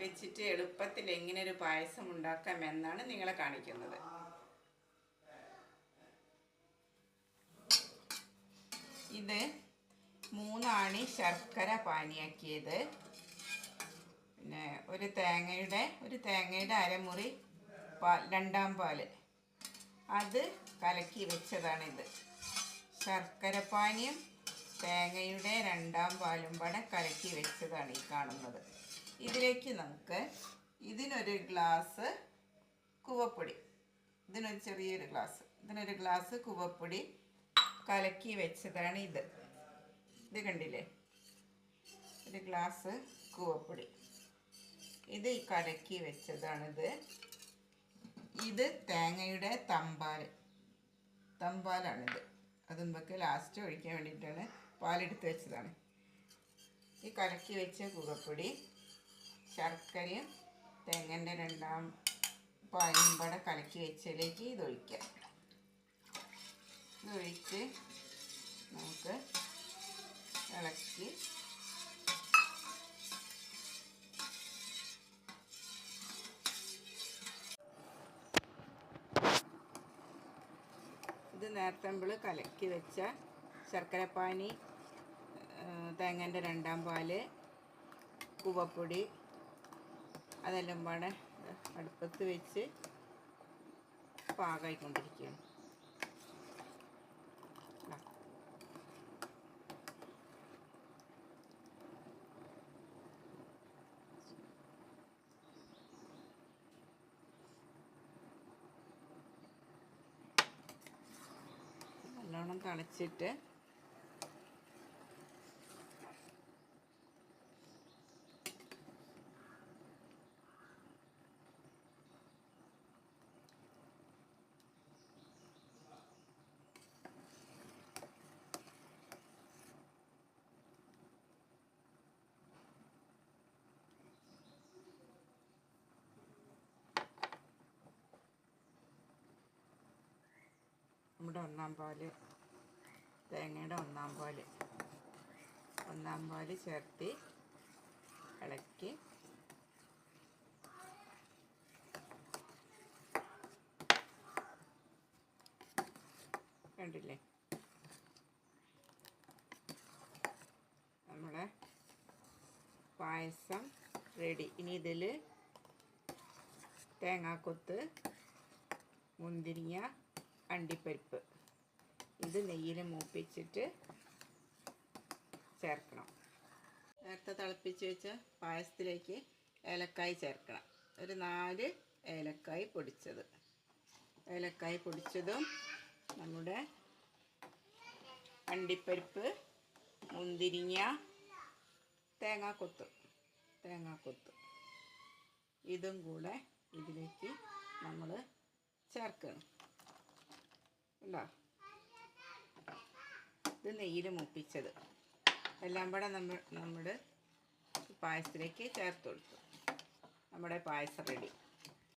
വെച്ചിട്ട് എളുപ്പത്തിൽ എങ്ങനെ ഒരു പായസം ഉണ്ടാക്കാമെന്നാണ് നിങ്ങളെ കാണിക്കുന്നത്. ഇത് 3 ആണി ശർക്കര പാനിയാക്കിയത്, പിന്നെ ഒരു തേങ്ങയുടെ അരമുറി രണ്ടാം പാല് അത് കലക്കി വെച്ചതാണിത്. ശർക്കര പാനിയും തേങ്ങയുടെ രണ്ടാം പാലും കൂടെ കലക്കി വെച്ചതാണ് ഈ കാണുന്നത്. ഇതിലേക്ക് നമുക്ക് ഇതിനൊരു ഗ്ലാസ് കൂവപ്പൊടി, ഇതിനൊരു ഗ്ലാസ് കൂവപ്പൊടി കലക്കി വെച്ചതാണ് ഇത്. ഇത് കണ്ടില്ലേ, ഒരു ഗ്ലാസ് കൂവപ്പൊടി ഇത് കലക്കി വെച്ചതാണിത്. ഇത് തേങ്ങയുടെ തമ്പാലാണിത്. അത് നമുക്ക് ലാസ്റ്റ് ഒഴിക്കാൻ വേണ്ടിയിട്ടാണ് പാലെടുത്ത് വെച്ചതാണ്. ഈ കലക്കി വെച്ച കൂവപ്പൊടി ശർക്കരയും തേങ്ങൻ്റെ രണ്ടാം പാലും കൂടെ കലക്കി വെച്ചതിലേക്ക് ഇതൊഴിക്കാം. ഇതൊഴിച്ച് നമുക്ക് ഇളക്കി ഇത് നേരത്തെ നമ്മൾ കലക്കി വെച്ച ശർക്കരപ്പാനി, തേങ്ങൻ്റെ രണ്ടാം പാല്, കൂവപ്പൊടി അതെല്ലാം പാടെ അടുപ്പത്ത് വെച്ച് പാകമായിക്കൊണ്ടിരിക്കുകയാണ്. നല്ലോണം തിളച്ചിട്ട് നമ്മുടെ തേങ്ങയുടെ ഒന്നാം പാല് ചേർത്ത് ഇളക്കി കണ്ടില്ലേ, നമ്മുടെ പായസം റെഡി. ഇനി ഇതിൽ തേങ്ങാക്കൊത്ത്, മുന്തിരിങ്ങ, അണ്ടിപ്പരിപ്പ് ഇത് നെയ്യിൽ മൂപ്പിച്ചിട്ട് ചേർക്കണം. നേരത്തെ തിളപ്പിച്ച് വെച്ച പായസത്തിലേക്ക് ഏലക്കായ് ചേർക്കണം. ഒരു 4 ഏലക്കായ് പൊടിച്ചതും നമ്മുടെ അണ്ടിപ്പരിപ്പ്, മുന്തിരിങ്ങ, തേങ്ങാക്കൊത്ത് ഇതും കൂടെ ഇതിലേക്ക് നമ്മൾ ചേർക്കണം. ഇത് നെയ്യിൽ മൂപ്പിച്ചത് എല്ലാം കൂടെ നമ്മുടെ പായസത്തിലേക്ക് ചേർത്ത് കൊടുത്തു. നമ്മുടെ പായസം റെഡി.